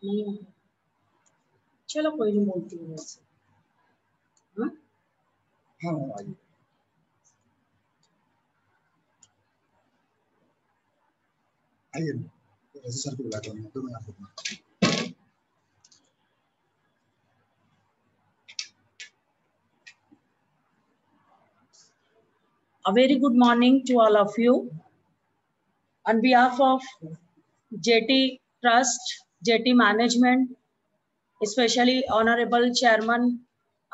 नहीं है। चलो कोई नहीं, बोलती हूँ वैसे। हाँ हाँ आइए। आइए रजी सर को बुलाता हूँ तो मैं आपको। A very good morning to all of you. On behalf of JT Trust, JT Management, especially Honorable Chairman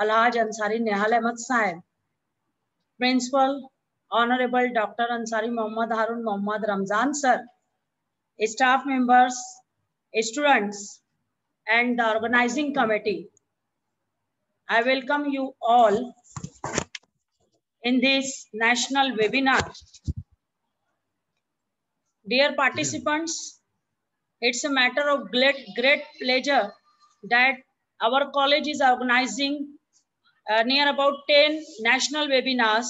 Alhaj Ansari Nehal Ahmed Sahib, Principal Honorable Dr. Ansari Mohammad Harun Mohammad Ramzan Sir, staff members, students, and the organizing committee, I welcome you all in this national webinar. Dear participants, it's a matter of great pleasure that our college is organizing near about 10 national webinars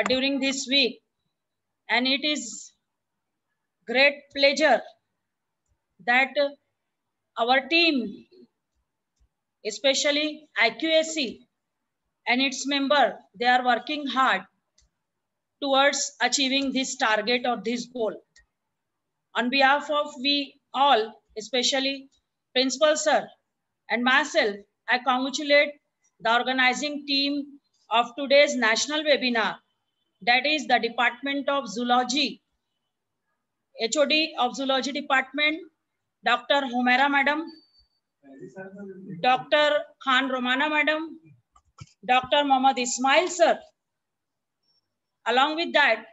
during this week. And it is great pleasure that our team, especially IQAC and its member, they are working hard towards achieving this target or this goal. On behalf of we all, especially Principal Sir and myself, I congratulate the organizing team of today's national webinar, that is the Department of Zoology, HOD of Zoology Department, Dr. Humaira Madam, Dr. Khan Romana Madam, Dr. Mohammad Ismail Sir. Along with that,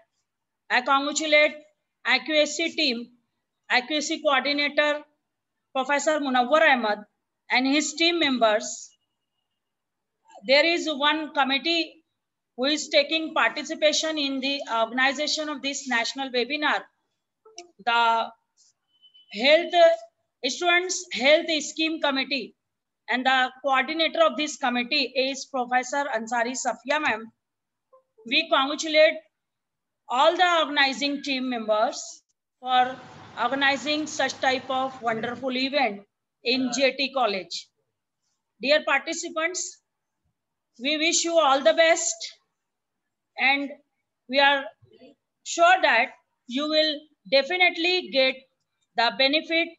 I congratulate IQAC team, IQAC coordinator, Professor Munawwar Ahmed and his team members. There is one committee who is taking participation in the organization of this national webinar. The Students Health Scheme Committee, and the coordinator of this committee is Professor Ansari Safia ma'am. We congratulate all the organizing team members for organizing such type of wonderful event in JT College. Dear participants, we wish you all the best, and we are sure that you will definitely get the benefit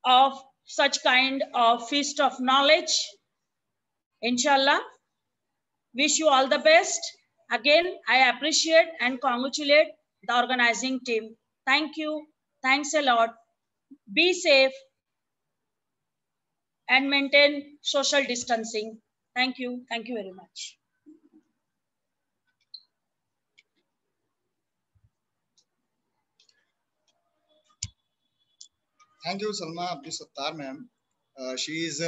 of such kind of feast of knowledge. Inshallah, wish you all the best. Again, I appreciate and congratulate the organizing team. Thank you. Thanks a lot. Be safe and maintain social distancing. Thank you. Thank you very much. Thank you, Salma Abdul Sattar ma'am. She is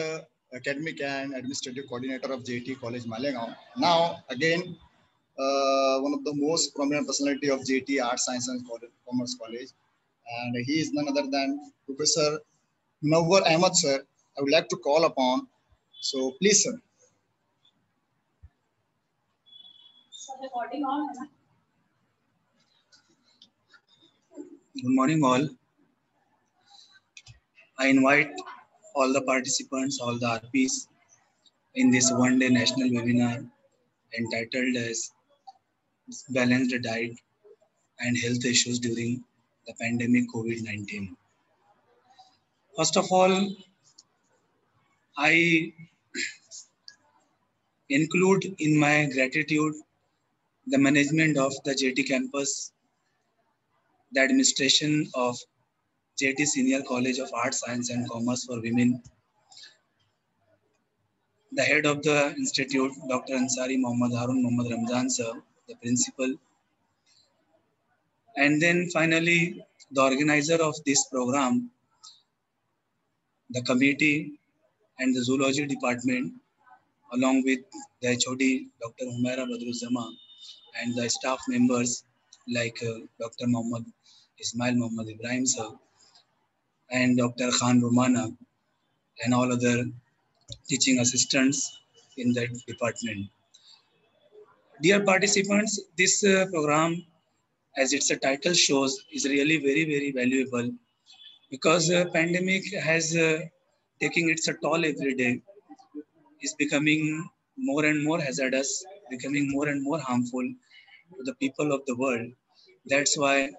academic and administrative coordinator of JT College Malegaon. Now, again, one of the most prominent personality of JT Arts, Science and Commerce College. And he is none other than Professor Munawwar Ahmed sir. I would like to call upon. So please, sir. Good morning, all. I invite all the participants, all the RPs in this one-day national webinar entitled as Balanced Diet and Health Issues During the Pandemic COVID-19. First of all, I include in my gratitude the management of the JT campus, the administration of JT Senior College of Arts, Science and Commerce for Women, the head of the institute, Dr. Ansari Mohammad Harun Mohammad Ramzan sir, the principal, and then finally the organizer of this program, the committee and the zoology department, along with the HOD, Dr. Humaira Badruzzama, and the staff members like Dr. Mohammad Ismail Mohammad Ibrahim sir, and Dr. Khan Romana, and all other teaching assistants in that department. Dear participants, this program, as its title shows, is really very, very valuable because pandemic has taking its a toll every day, is becoming more and more hazardous, becoming more and more harmful to the people of the world. That's why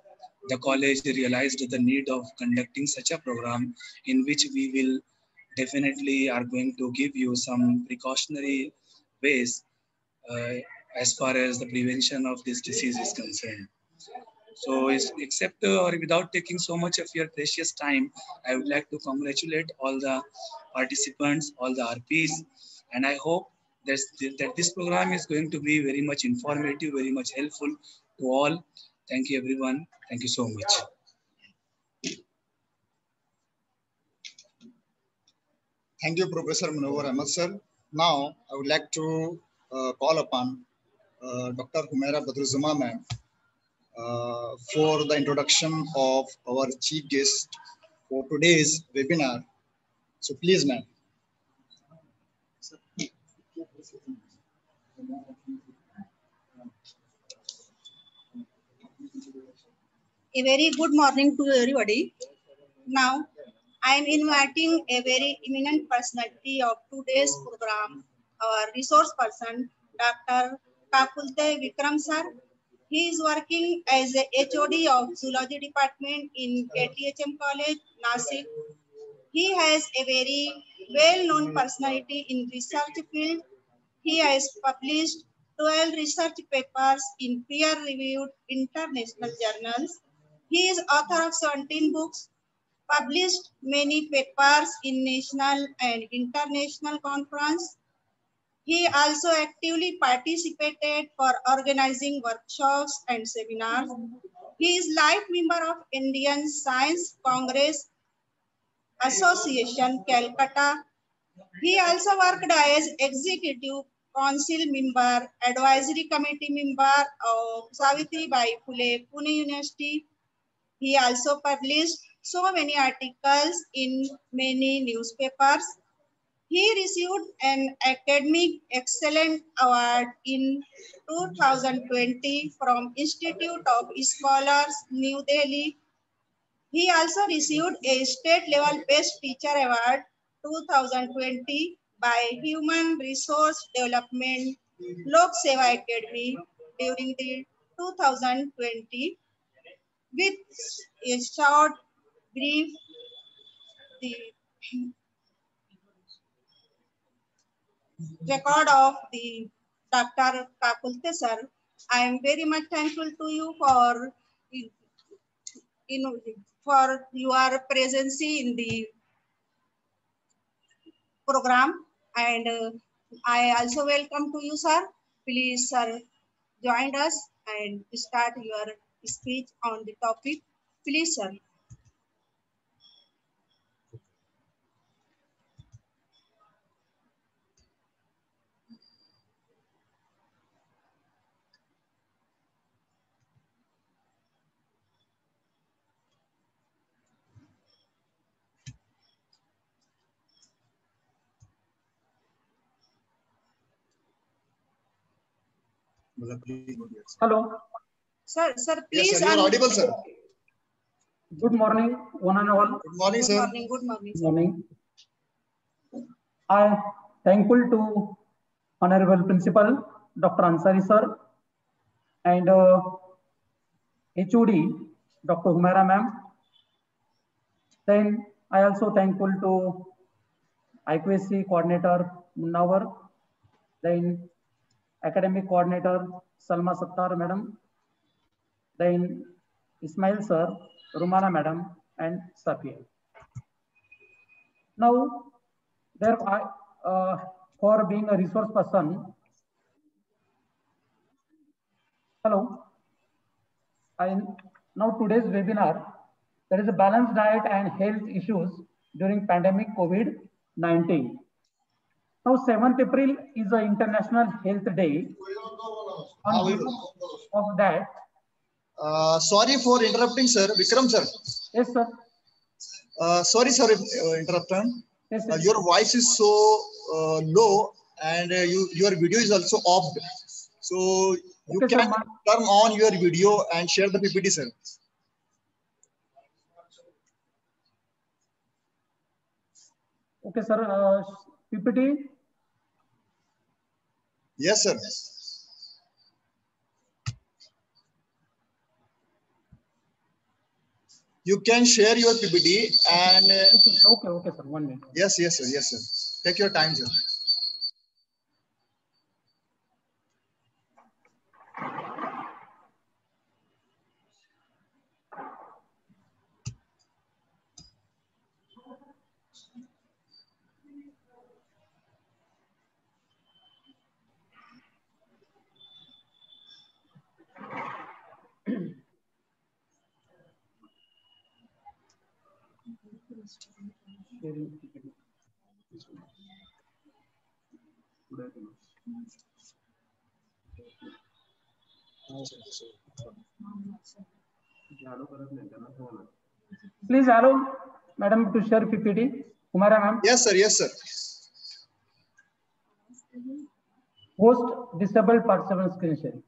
the college realized the need of conducting such a program in which we will definitely are going to give you some precautionary ways uh, as far as the prevention of this disease is concerned. So, except or without taking so much of your precious time, I would like to congratulate all the participants, all the RPs, and I hope that this program is going to be very much informative, very much helpful to all. Thank you, everyone. Thank you so much. Thank you, Professor Munawar Ahmed, sir. Now, I would like to call upon Dr. Humaira Badruzama, ma'am, for the introduction of our chief guest for today's webinar. So please, ma'am. A very good morning to everybody. Now, I am inviting a very eminent personality of today's program, our resource person, Dr. Kakulte Vikram sir. He is working as a HOD of Zoology Department in KTHM College, Nasik. He has a very well-known personality in research field. He has published 12 research papers in peer-reviewed international journals. He is author of 17 books, published many papers in national and international conference. He also actively participated for organizing workshops and seminars. He is life member of Indian Science Congress Association, Calcutta. He also worked as executive council member, advisory committee member of Savitribai Phule Pune University. He also published so many articles in many newspapers. He received an Academic Excellence Award in 2020 from Institute of Scholars, New Delhi. He also received a state level Best Teacher Award 2020 by Human Resource Development Lok Seva Academy during the 2020. With a short brief, the record of the Dr. Kakulte sir, I am very much thankful to you for your presence in the program, and I also welcome to you, sir. Please, sir, join us and start your speech on the topic. Please, sir. Hello. Sir, please. Yes, sir, you are audible, sir. Good morning, one and all. Good morning, sir. Good morning. Good morning. I am thankful to Honorable Principal Dr. Ansari sir and HOD Dr. Humaira ma'am. Then I also thankful to IQAC coordinator Munawar, then academic coordinator Salma Sattar madam, then Ismail sir, Rumana madam, and Safia. Now, for being a resource person, hello. Now today's webinar, there is a balanced diet and health issues during pandemic COVID-19. Now 7th April is the International Health Day. Of that. Sorry for interrupting, sir. Vikram, sir. Yes, sir. Sorry, sir, interrupting. Yes, sir. Your voice is so low, and your video is also off. So you Okay, can sir, turn on your video and share the PPT, sir. Okay, sir. PPT. Yes, sir. You can share your PPT and Okay, sir. 1 minute. yes, sir. Yes, sir. Take your time, sir. Sharing PPT. Please allow madam to share PPT. Humara ma'am. Yes, sir. Yes, sir. Host disabled participant screen sharing.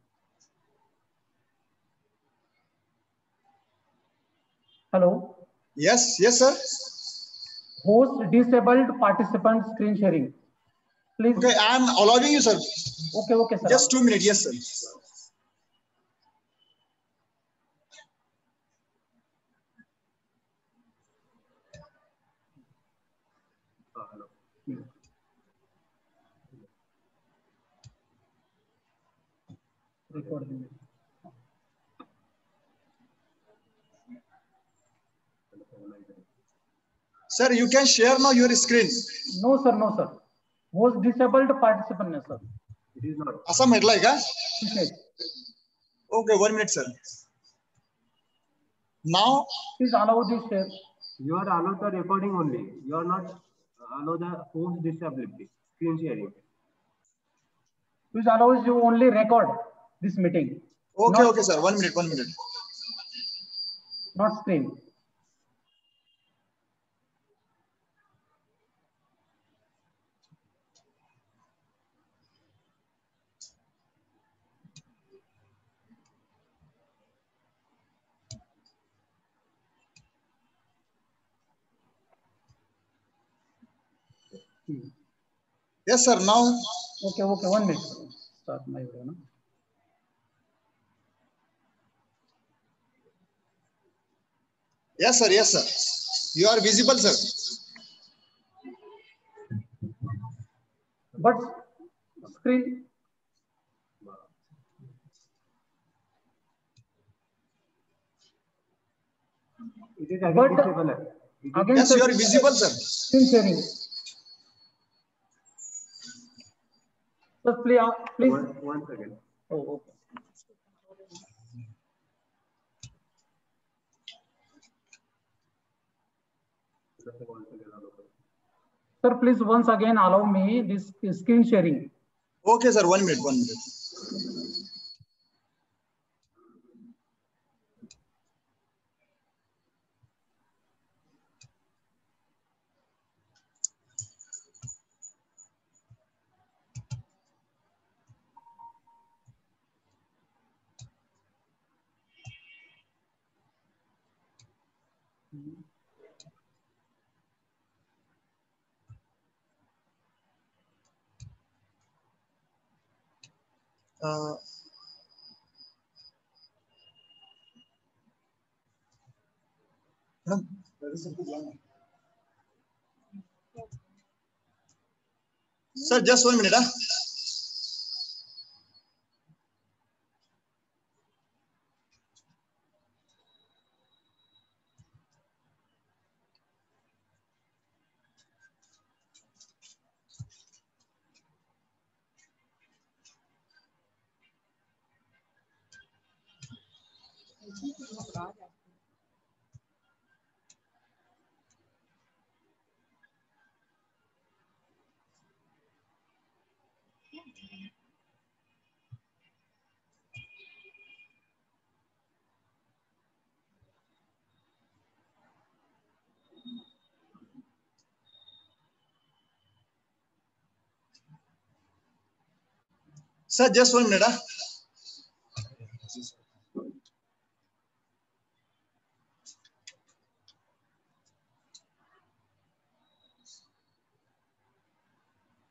Hello. Yes, sir. Host disabled participant screen sharing. Please. Okay, I am allowing you, sir. Okay, sir. Just 2 minutes. Yes, sir. Recording. Sir, you can share now your screen. No, sir. Host disabled participant, sir. It is not. Assam headline, huh? Okay. Okay, 1 minute, sir. Now, Please allow this share. You are allowed the recording only. You are not allow the host disability screen sharing. Please allows you only record this meeting. okay, sir. 1 minute. Not screen. Yes, sir. Now, Okay. 1 minute. Start my video. No? yes, sir. You are visible, sir. But screen. It is again disabled. Again, Yes, sir, you are visible, sir. screen sharing. So please. One second. Oh, okay. Sir, please once again allow me this screen sharing. Okay, sir. 1 minute. Sir, just 1 minute. Sir, just 1 minute.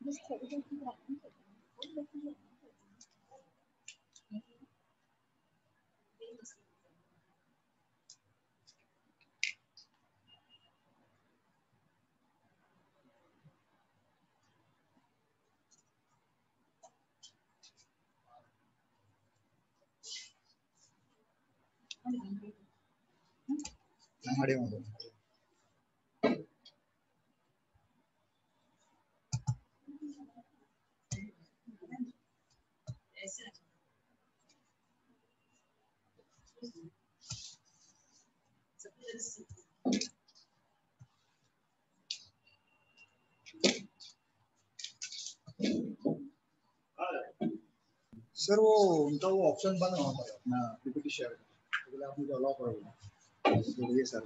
Sir वो उनका वो option बंद होना था अपना PPT share तो आप मुझे अलाउ करोगे ये सर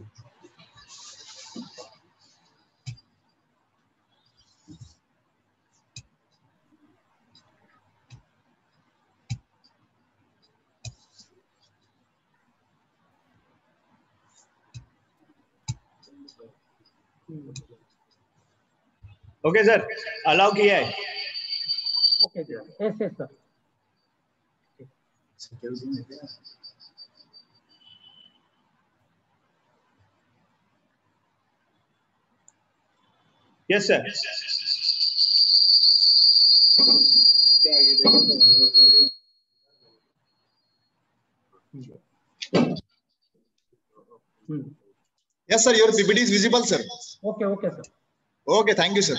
ओके सर अलाउ किया है okay yes yes sir yes sir क्या ये देखो yes sir your PPT is visible sir okay okay sir okay thank you sir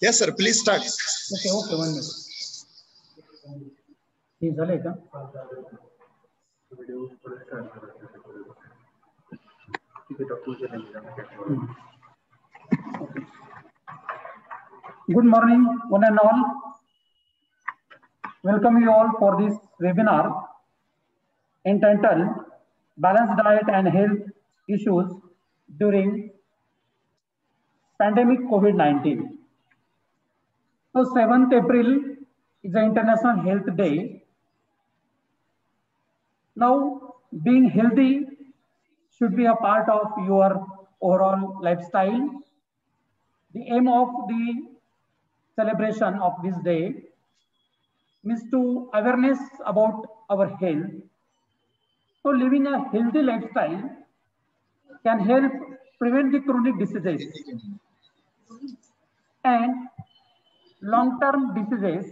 Yes, sir. Please start. Okay, okay, 1 minute. हे झालंय का? Good morning, one and all. Welcome you all for this webinar entitled Balanced Diet and Health Issues During Pandemic COVID-19. So 7th April is the International Health Day. Now, being healthy should be a part of your overall lifestyle. The aim of the celebration of this day is to awareness about our health. So living a healthy lifestyle can help prevent the chronic diseases and long-term diseases.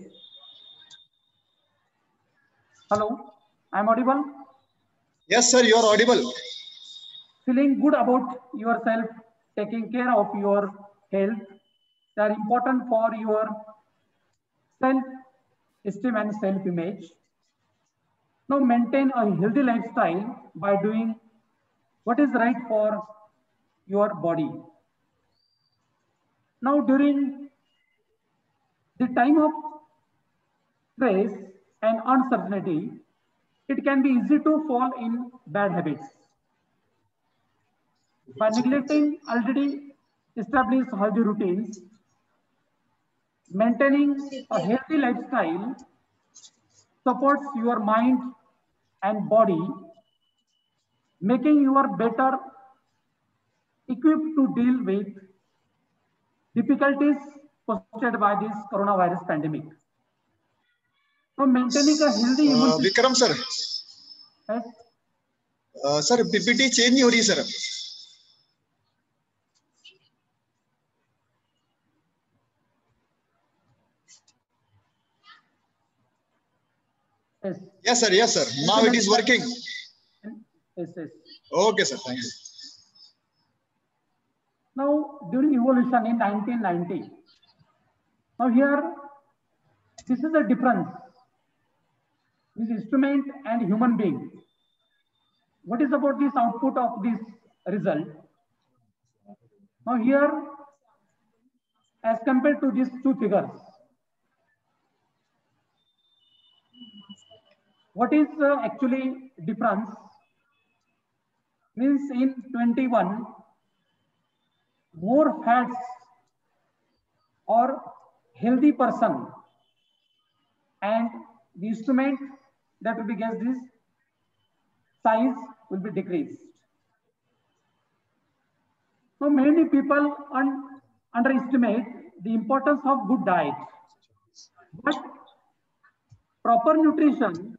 Hello, I'm audible? Yes, sir, you are audible. Feeling good about yourself, taking care of your health, they are important for your self-esteem and self-image. Now maintain a healthy lifestyle by doing what is right for your body. Now during the time of stress and uncertainty, it can be easy to fall in bad habits. By neglecting already established healthy routines, maintaining a healthy lifestyle supports your mind and body, making you better equipped to deal with difficulties posed by this coronavirus pandemic. So maintaining a healthy immune system. Vikram sir. Yes? Sir, PPT change नहीं हो रही sir. Yes. Yes sir. Yes sir. Now it is working. Yes, yes. Okay sir. Thank you. Now during evolution in 1990, now here this is the difference. This instrument and human being. What is about this output of this result? Now here, as compared to these two figures, what is actually difference? Means in 21, more fats or healthy person, and the instrument that will be guessed is size will be decreased. So many people underestimate the importance of good diet, but proper nutrition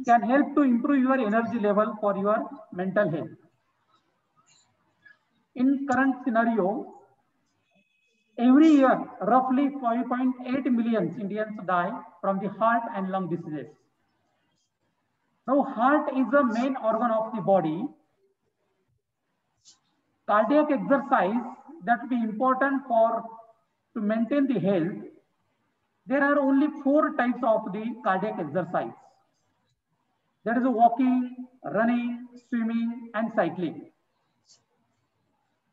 can help to improve your energy level for your mental health. In current scenario, every year, roughly 5.8 million Indians die from the heart and lung diseases. Now, heart is the main organ of the body. Cardiac exercise that will be important to maintain the health. There are only 4 types of the cardiac exercise. There is walking, running, swimming, and cycling.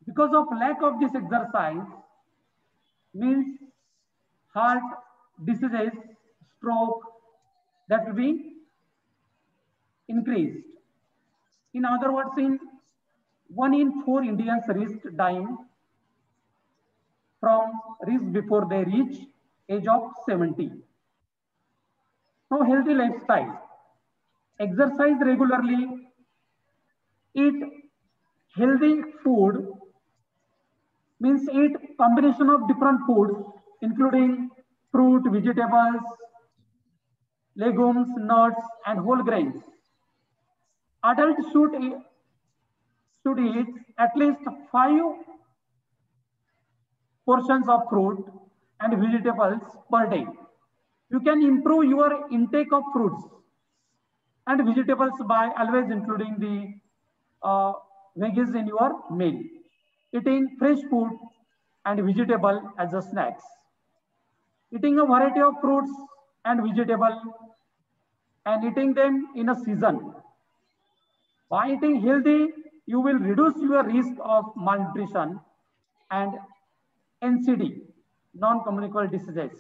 Because of lack of this exercise, means heart diseases, stroke, that will be increased. In other words, 1 in 4 Indians risk dying before they reach age of 70. Now, healthy lifestyle. Exercise regularly, eat healthy food, means eat combination of different foods, including fruit, vegetables, legumes, nuts, and whole grains. Adults should eat at least 5 portions of fruit and vegetables per day. You can improve your intake of fruits and vegetables by always including the veggies in your meal. Eating fresh food and vegetable as a snacks. Eating a variety of fruits and vegetable and eating them in a season. By eating healthy, you will reduce your risk of malnutrition and NCD, non-communicable diseases,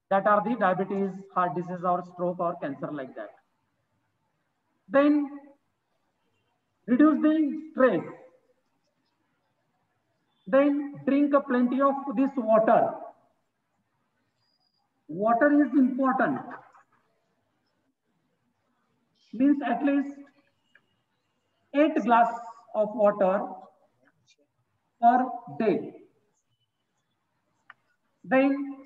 that are the diabetes, heart disease, or stroke, or cancer like that. Then reduce the stress. Then drink plenty of this water. Water is important. Means at least 8 glasses of water per day. Then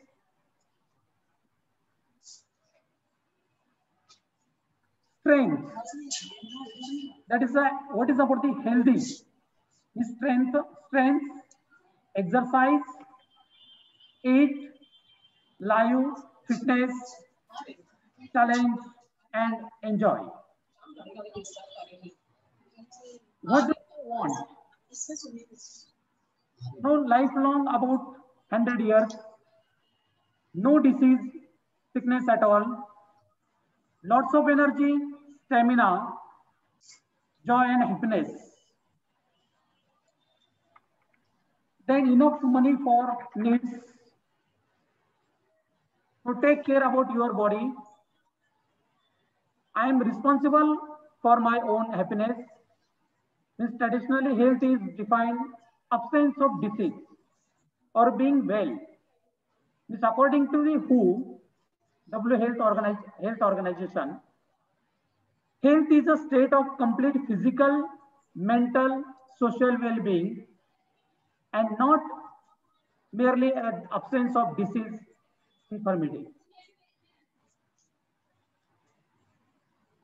strength. That is what is about the healthy? Strength, exercise, eat, live, fitness, challenge, and enjoy. What do you want? No lifelong, about 100 years, no disease, sickness at all, lots of energy, stamina, joy and happiness. Then enough money for needs. So take care about your body. I am responsible for my own happiness. Means traditionally, health is defined absence of disease or being well. Means according to the WHO, Health Organization, health is a state of complete physical, mental, social well-being, and not merely an absence of disease, infirmity.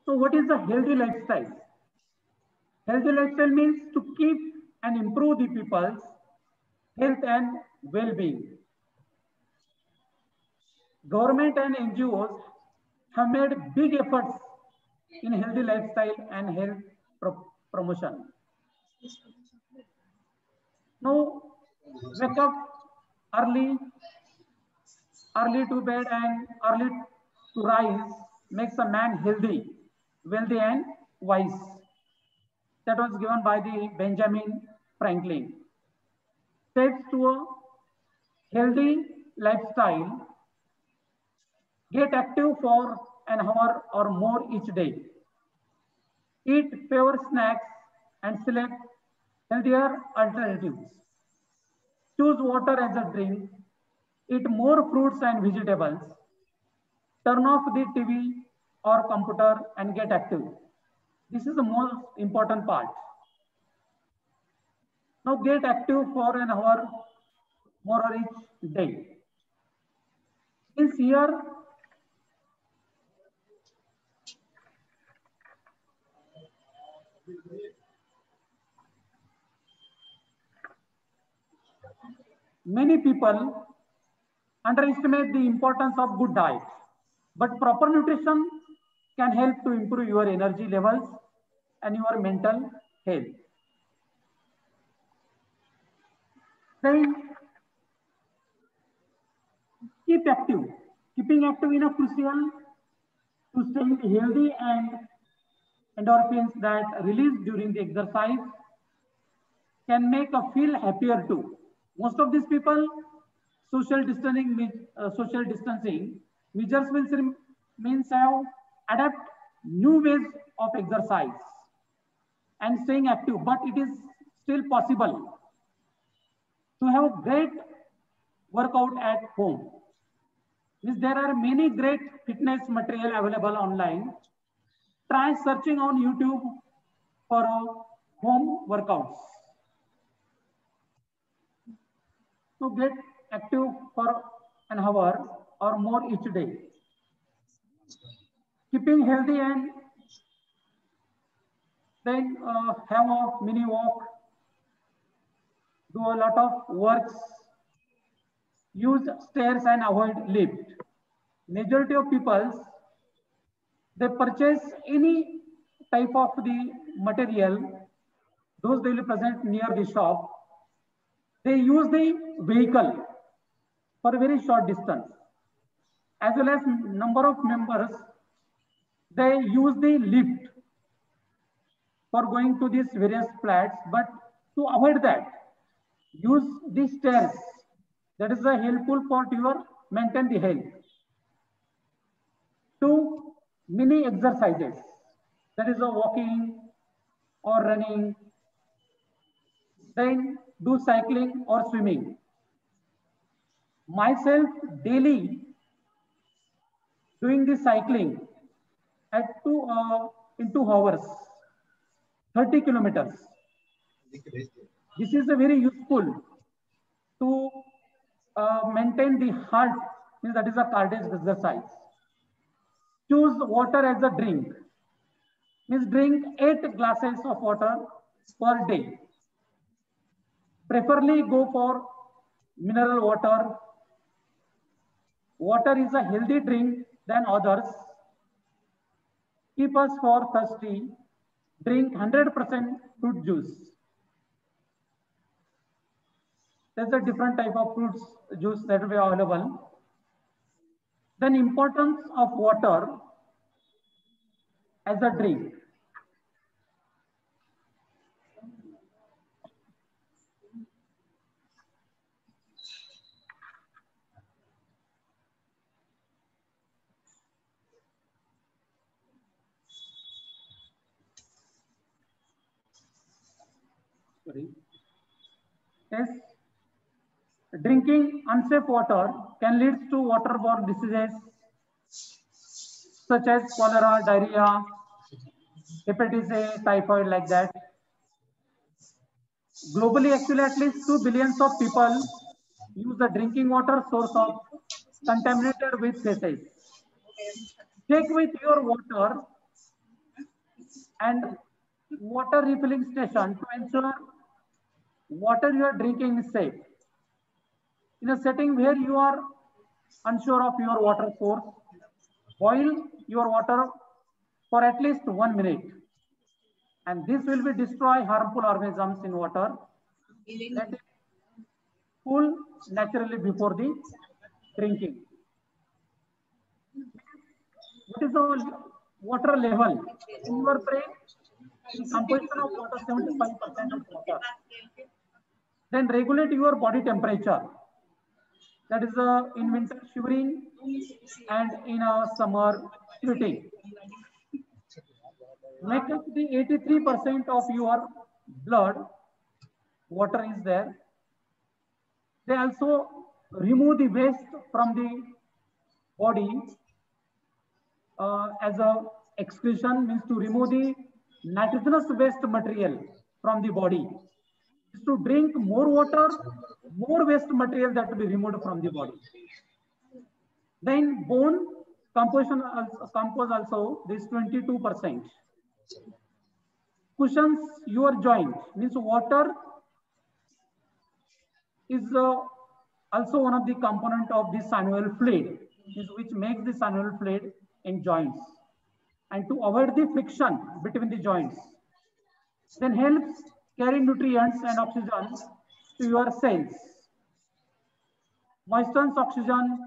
So what is a healthy lifestyle? Healthy lifestyle means to keep and improve the people's health and well-being. Government and NGOs have made big efforts in healthy lifestyle and health promotion. Now, wake up early to bed and early to rise makes a man healthy, wealthy, and wise. That was given by the Benjamin Franklin. steps to a healthy lifestyle. Get active for an hour or more each day. Eat fewer snacks and select healthier alternatives. Choose water as a drink. Eat more fruits and vegetables. Turn off the TV or computer and get active. This is the most important part. Now get active for an hour more each day. This year, many people underestimate the importance of good diet, but proper nutrition can help to improve your energy levels and your mental health. Then keep active. Keeping active is crucial to staying healthy, and endorphins that release during the exercise can make us feel happier too. Most of these people, social distancing measures will means have adapt new ways of exercise and staying active, but it is still possible to have great workout at home. Means there are many great fitness material available online. Try searching on YouTube for home workouts. So get active for an hour or more each day. Keeping healthy, and then have a mini walk, do a lot of works, use stairs and avoid lift. Majority of people, they purchase any type of the material, those they will present near the shop. They use the vehicle for a very short distance. As well as number of members, they use the lift for going to these various flats, but to avoid that, use the stairs. That is a helpful for your maintain the health. 2 mini exercises, that is a walking or running. Then do cycling or swimming. Myself daily doing the cycling at in 2 hours, 30 kilometers. This is a very useful to maintain the heart, that is a cardiac exercise. Choose water as a drink. Means drink 8 glasses of water per day. Preferably go for mineral water. Water is a healthy drink than others. Keep us for thirsty. Drink 100% fruit juice. There's a different type of fruits juice that will be available. Then importance of water as a drink. Sorry. Yes. Drinking unsafe water can lead to waterborne diseases such as cholera, diarrhea, hepatitis A, typhoid, like that. Globally, actually, at least 2 billion of people use the drinking water source of contaminated with feces. Check with your water and water refilling station to ensure water you are drinking is safe. In a setting where you are unsure of your water source, boil your water for at least 1 minute, and this will be destroy harmful organisms in water. Let it cool naturally before the drinking. What is the water level in your brain? The composition of water, 75% of water. Then regulate your body temperature. That is in winter shivering and in a summer sweating. Make up the 83% of your blood, water is there. They also remove the waste from the body as a excretion, means to remove the nitrogenous waste material from the body. To drink more water, more waste material that will be removed from the body. Then bone composition compose also this 22%. Cushions your joint, means water is also one of the component of the synovial fluid, which makes the synovial fluid in joints, and to avoid the friction between the joints. Then helps carry nutrients and oxygen to your cells. Moistens oxygen,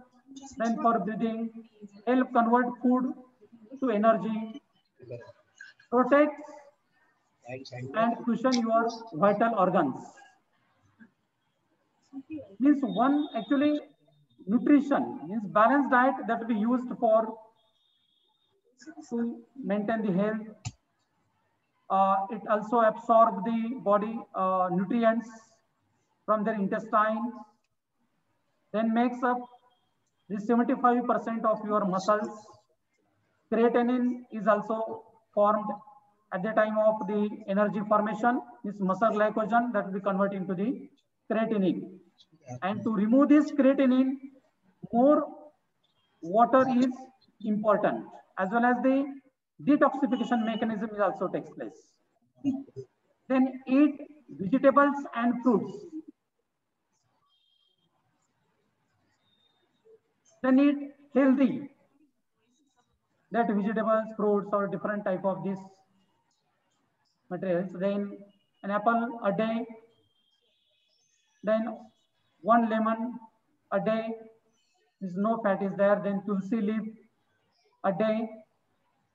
then for breathing, help convert food to energy, protects and cushion your vital organs. Means one actually nutrition means balanced diet that will be used for to maintain the health. It also absorbs the body nutrients from their intestine, then makes up the 75% of your muscles. Creatinine is also formed at the time of the energy formation. This muscle glycogen that will be converted into the creatinine. And to remove this creatinine, more water is important, as well as the detoxification mechanism is also takes place. Then eat vegetables and fruits. Then eat healthy. That vegetables, fruits, or different type of these materials. Then an apple a day. Then 1 lemon a day. Is no fat is there. Then tulsi leaf a day.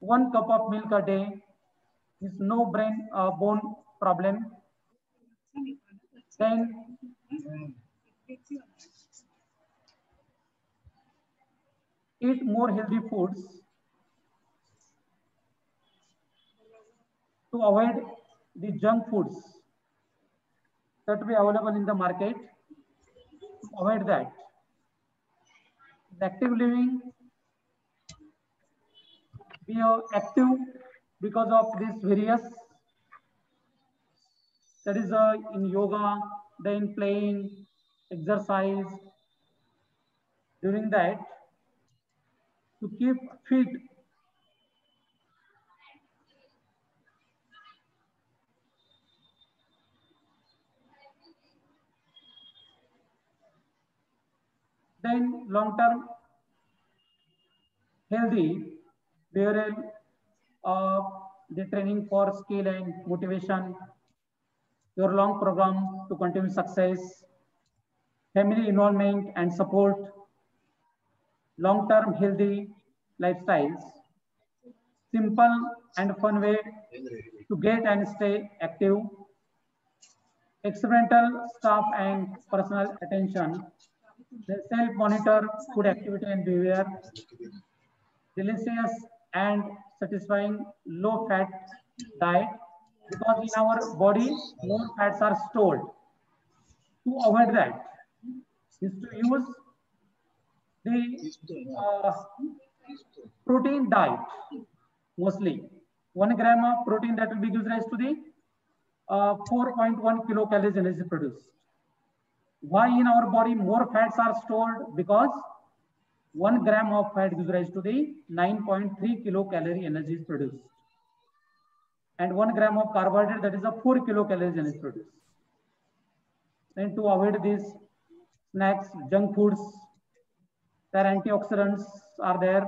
1 cup of milk a day. Is no bone problem. Then eat more healthy foods to avoid the junk foods that will be available in the market. Avoid that. Active living, be active because of this various, that is in yoga, then playing, exercise. During that, to keep fit. Then long-term healthy, behavioral, the training for skill and motivation, your long program to continue success, family involvement and support, long-term healthy lifestyles, simple and fun way to get and stay active, experimental staff and personal attention, the self-monitor food activity and behavior, delicious and satisfying low-fat diet, because in our body more fats are stored. To avoid that is to use the protein diet mostly. 1 gram of protein that will be gives rise to the 4.1 kilocalories energy produced. Why in our body more fats are stored? Because 1 gram of fat gives rise to the 9.3 kilocalorie energy is produced. And 1 gram of carbohydrate, that is a 4 kilocalories energy produced. Then to avoid these snacks, junk foods, their antioxidants are there.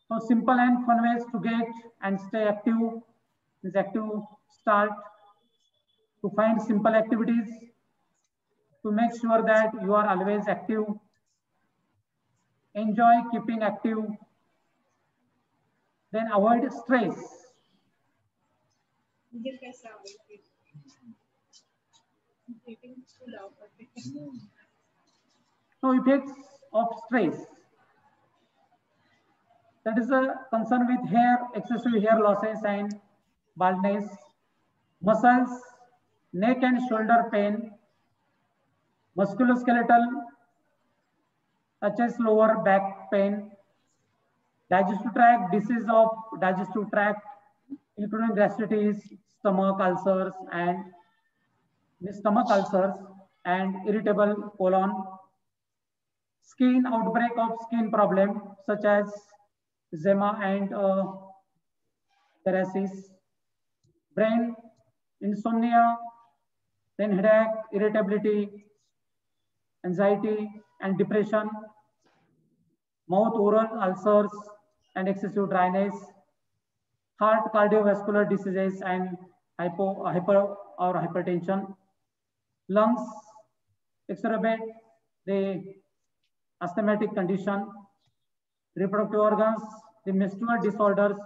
So simple and fun ways to get and stay active is active start, to find simple activities, to make sure that you are always active, enjoy keeping active, then avoid stress. So effects of stress. That is a concern with hair, excessive hair losses and baldness, muscles, neck and shoulder pain, musculoskeletal, such as lower back pain, digestive tract, disease of digestive tract, including gastritis, stomach ulcers and irritable colon, skin outbreak of skin problem such as eczema and psoriasis, brain insomnia, then headache, irritability, anxiety and depression, mouth oral ulcers and excessive dryness, heart cardiovascular diseases and hypertension, lungs exacerbate the asthmatic condition, reproductive organs, the menstrual disorders,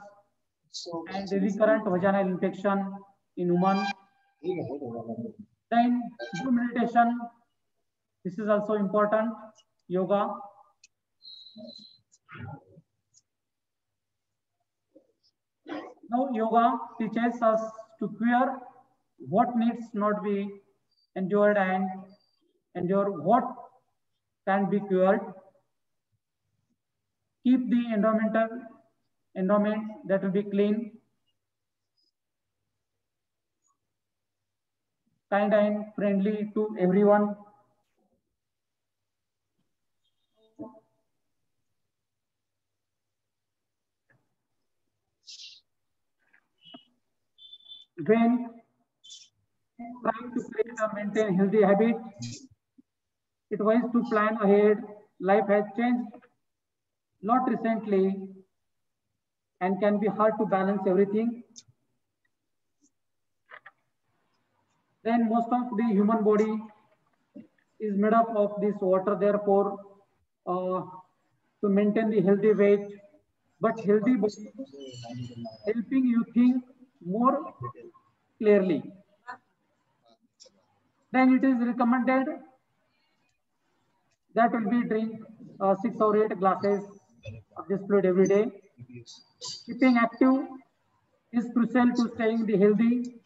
and the recurrent vaginal infection in women. Then do meditation. This is also important. Yoga. Now yoga teaches us to cure what needs not be endured and endure what can be cured. Keep the environment that will be clean, kind and friendly to everyone. When trying to create or maintain healthy habits, it was to plan ahead. Life has changed not recently and can be hard to balance everything. Then most of the human body is made up of this water, therefore to maintain the healthy weight, but healthy body helping you think more clearly. Then it is recommended that will be drink 6 or 8 glasses of this fluid every day. Keeping active is crucial to staying the healthy.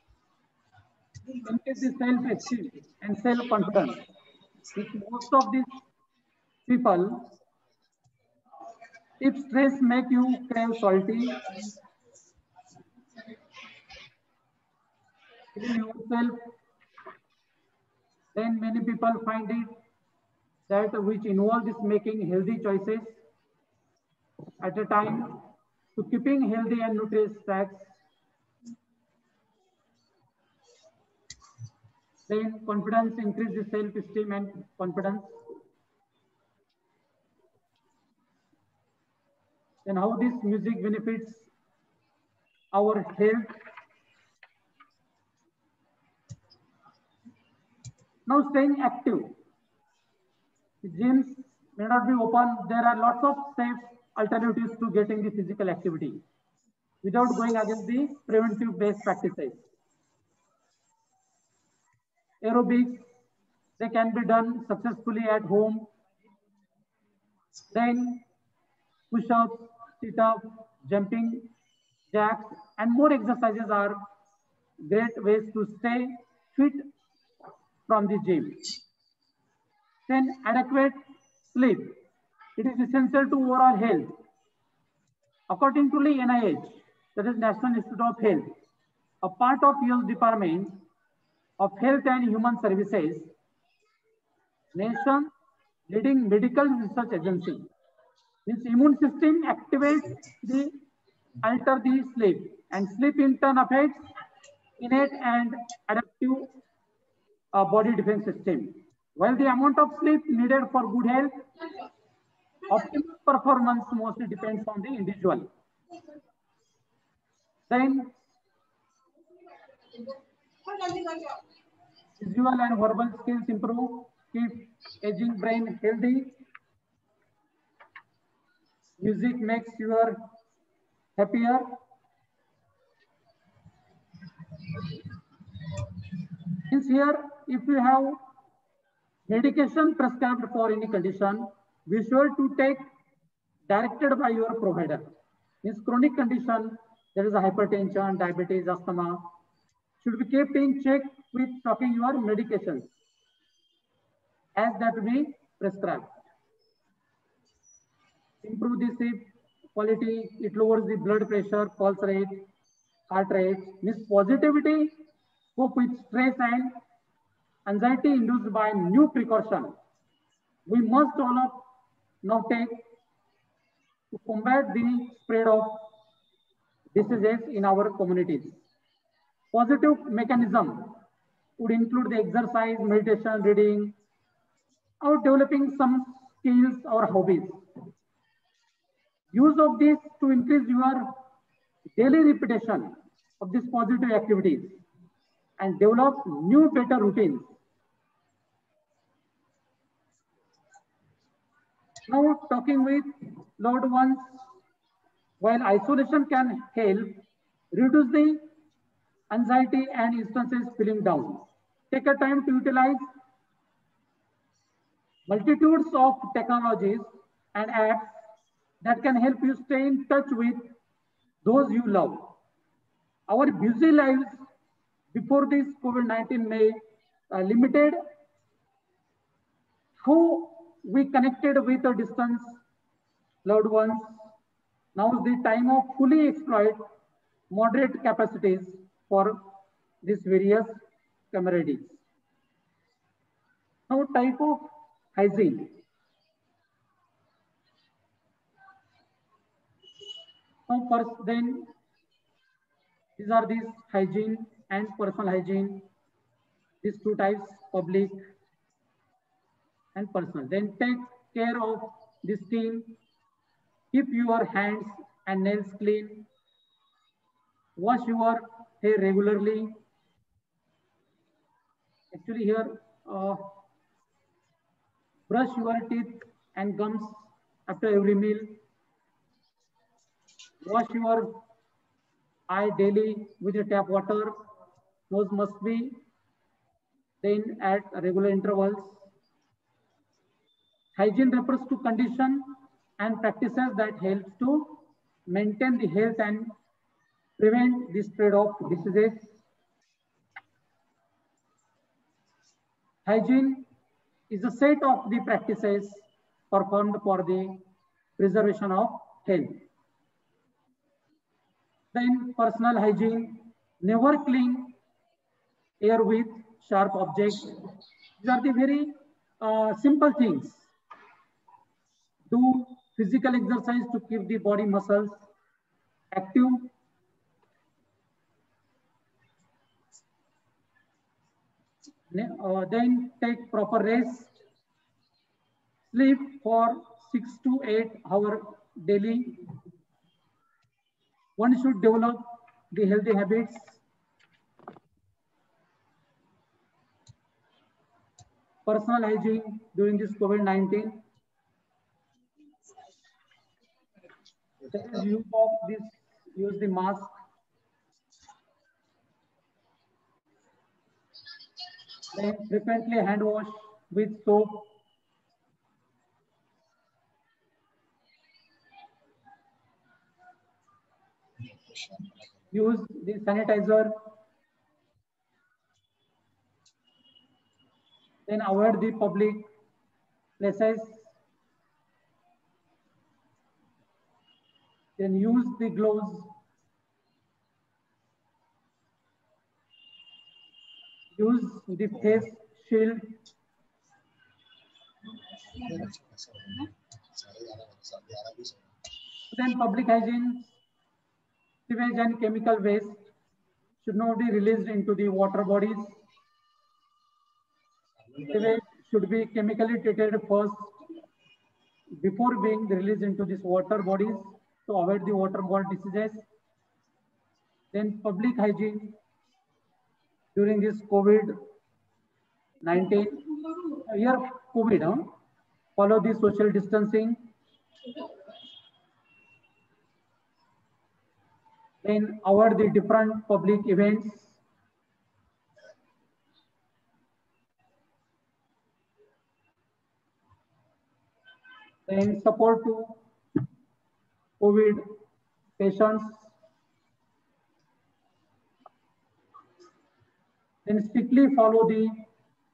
Increase the self-esteem and self-confidence. Most of these people, if stress make you crave salty, believe yourself, then many people find it that which involve this making healthy choices at a time to keeping healthy and nutritious snacks. Then confidence increases self-esteem and confidence. Then how this music benefits our health. Now staying active. The gyms may not be open. There are lots of safe alternatives to getting the physical activity without going against the preventive based practices. Aerobics, they can be done successfully at home. Then push-ups, sit-ups, jumping jacks, and more exercises are great ways to stay fit from the gym. Then adequate sleep. It is essential to overall health. According to the NIH, that is National Institute of Health, a part of US Department of Health and Human Services, nation leading medical research agency. This immune system activates the alter the sleep, and sleep in turn affects innate and adaptive body defense system. While the amount of sleep needed for good health, optimal performance mostly depends on the individual. Then visual and verbal skills improve, keep aging brain healthy. Music makes you happier. In Means here, if you have medication prescribed for any condition, be sure to take directed by your provider. Means chronic condition, there is a hypertension, diabetes, asthma, should be kept in check with tracking your medications as that be prescribed. Improve the sleep quality, it lowers the blood pressure, pulse rate, heart rate. Means positivity, cope with stress and anxiety induced by new precaution. We must all of now take to combat the spread of diseases in our communities. Positive mechanism would include the exercise, meditation, reading, or developing some skills or hobbies. Use of this to increase your daily repetition of these positive activities and develop new better routines. Now talking with loved ones, while isolation can help reduce the anxiety and instances feeling down, take a time to utilize multitudes of technologies and apps that can help you stay in touch with those you love. Our busy lives before this COVID-19 may limited how we connected with a distance loved ones. Now is the time of fully exploit moderate capacities for these various camaraderies. Now type of hygiene. Now first then these are these hygiene and personal hygiene. These two types, public and personal. Then take care of the skin. Keep your hands and nails clean. Wash your hair regularly. Actually here, brush your teeth and gums after every meal. Wash your eye daily with the tap water. Nose must be then at regular intervals. Hygiene refers to condition and practices that help to maintain the health and prevent the spread of diseases. Hygiene is a set of the practices performed for the preservation of health. Then personal hygiene, never clean air with sharp objects. These are the very simple things. Do physical exercise to keep the body muscles active. Then take proper rest. Sleep for 6 to 8 hours daily. One should develop the healthy habits. Personal hygiene during this COVID-19. Use the mask. Then frequently hand wash with soap. Use the sanitizer. Then avoid the public places. Then use the gloves. Use the face shield. Then public hygiene, sewage and chemical waste should not be released into the water bodies. Sewage should be chemically treated first before being released into these water bodies to avoid the waterborne diseases. Then public hygiene during this COVID-19, here COVID, follow the social distancing. Then avoid the different public events. then support to COVID patients, then strictly follow the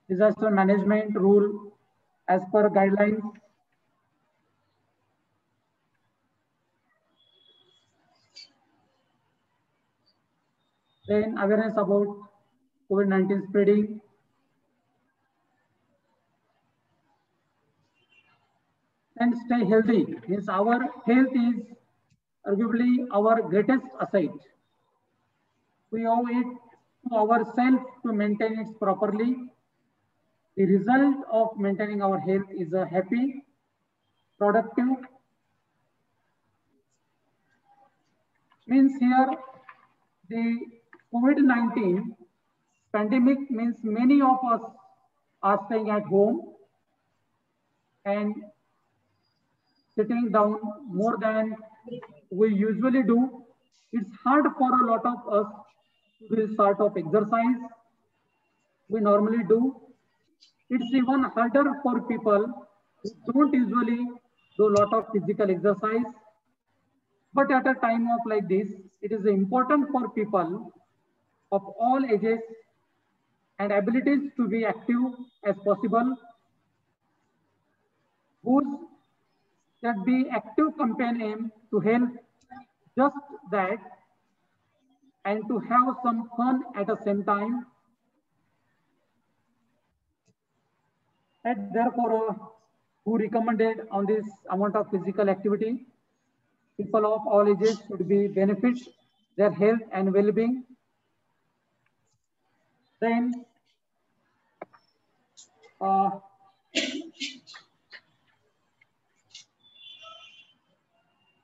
disaster management rule as per guidelines. Then awareness about COVID-19 spreading. And stay healthy. Means our health is arguably our greatest asset. We owe it to ourselves to maintain it properly. The result of maintaining our health is a happy, productive. Means here the COVID-19 pandemic means many of us are staying at home and sitting down more than we usually do. It's hard for a lot of us to do this sort of exercise we normally do. It's even harder for people who don't usually do a lot of physical exercise. But at a time of like this, it is important for people of all ages and abilities to be active as possible, whose that be active campaign aim to help just that and to have some fun at the same time. And therefore, who recommended on this amount of physical activity, people of all ages should be benefit their health and well-being. Then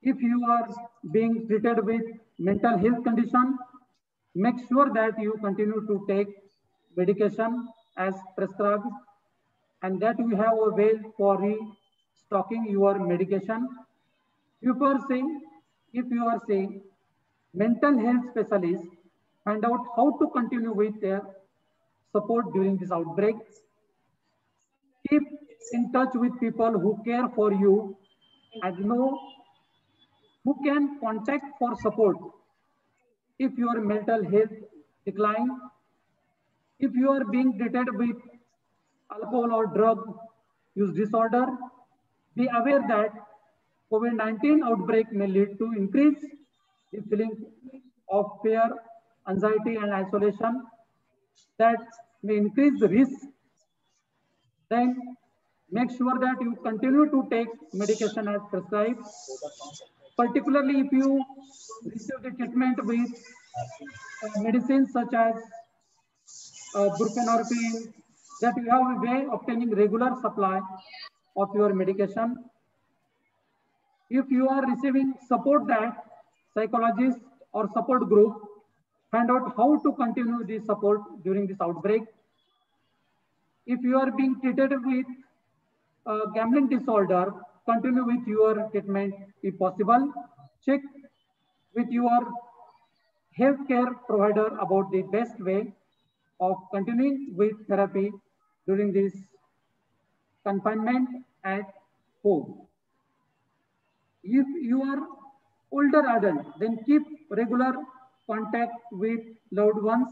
if you are being treated with mental health condition, make sure that you continue to take medication as prescribed and that you have a way for restocking your medication. If you are saying mental health specialists find out how to continue with their support during this outbreak. Keep in touch with people who care for you and know who can contact for support if your mental health decline, if you are being treated with alcohol or drug use disorder. Be aware that COVID-19 outbreak may lead to increase the feeling of fear, anxiety, and isolation that may increase the risk. Then make sure that you continue to take medication as prescribed, particularly if you receive the treatment with medicines such as buprenorphine, that you have a way of obtaining regular supply of your medication. If you are receiving support, that psychologist or support group find out how to continue the support during this outbreak. If you are being treated with gambling disorder, continue with your treatment if possible. Check with your healthcare provider about the best way of continuing with therapy during this confinement at home. If you are older adult, then keep regular contact with loved ones.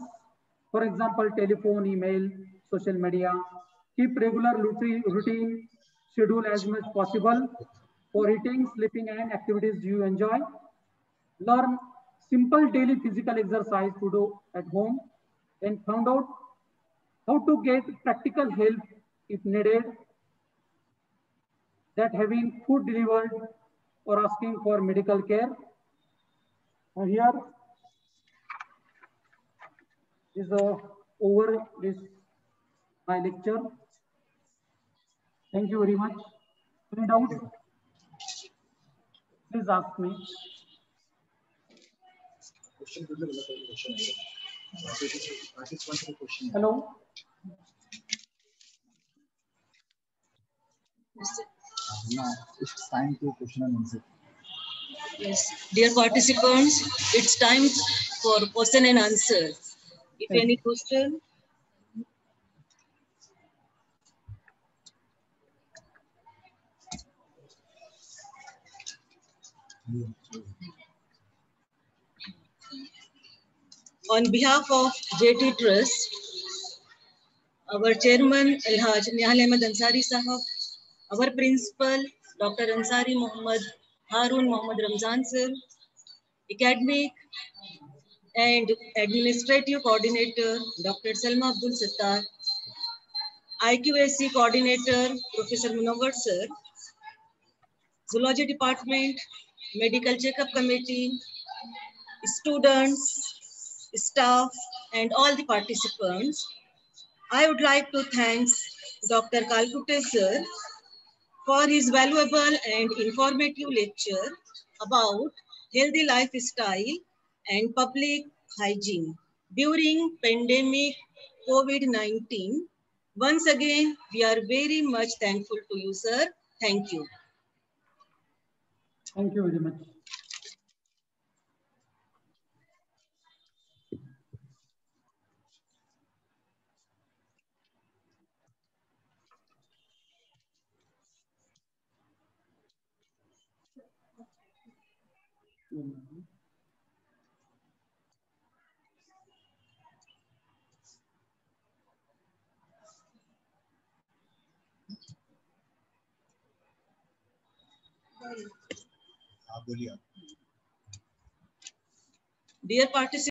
For example, telephone, email, social media. Keep regular routine schedule as much possible for eating, sleeping, and activities you enjoy. Learn simple daily physical exercise to do at home. Then find out how to get practical help if needed. That having food delivered or asking for medical care. Now here is over this my lecture. Thank you very much. Any doubt? Please ask me. Hello. It's time to question and answer. Yes, dear participants, it's time for question and answer. If any question. On behalf of JT Trust, our chairman Alhaj Nihal Ahmed Ansari Sahab, our principal Dr. Ansari Muhammad Harun Muhammad Ramzan sir, academic and administrative coordinator Dr. Salma Abdul Sattar, IQAC coordinator Professor Munawar sir, zoology department, medical checkup committee, students, staff, and all the participants. I would like to thank Dr. Kalkute sir for his valuable and informative lecture about healthy lifestyle and public hygiene during pandemic COVID-19. Once again, we are very much thankful to you, sir. Thank you. Thank you very much. बोलिए। Dear participants,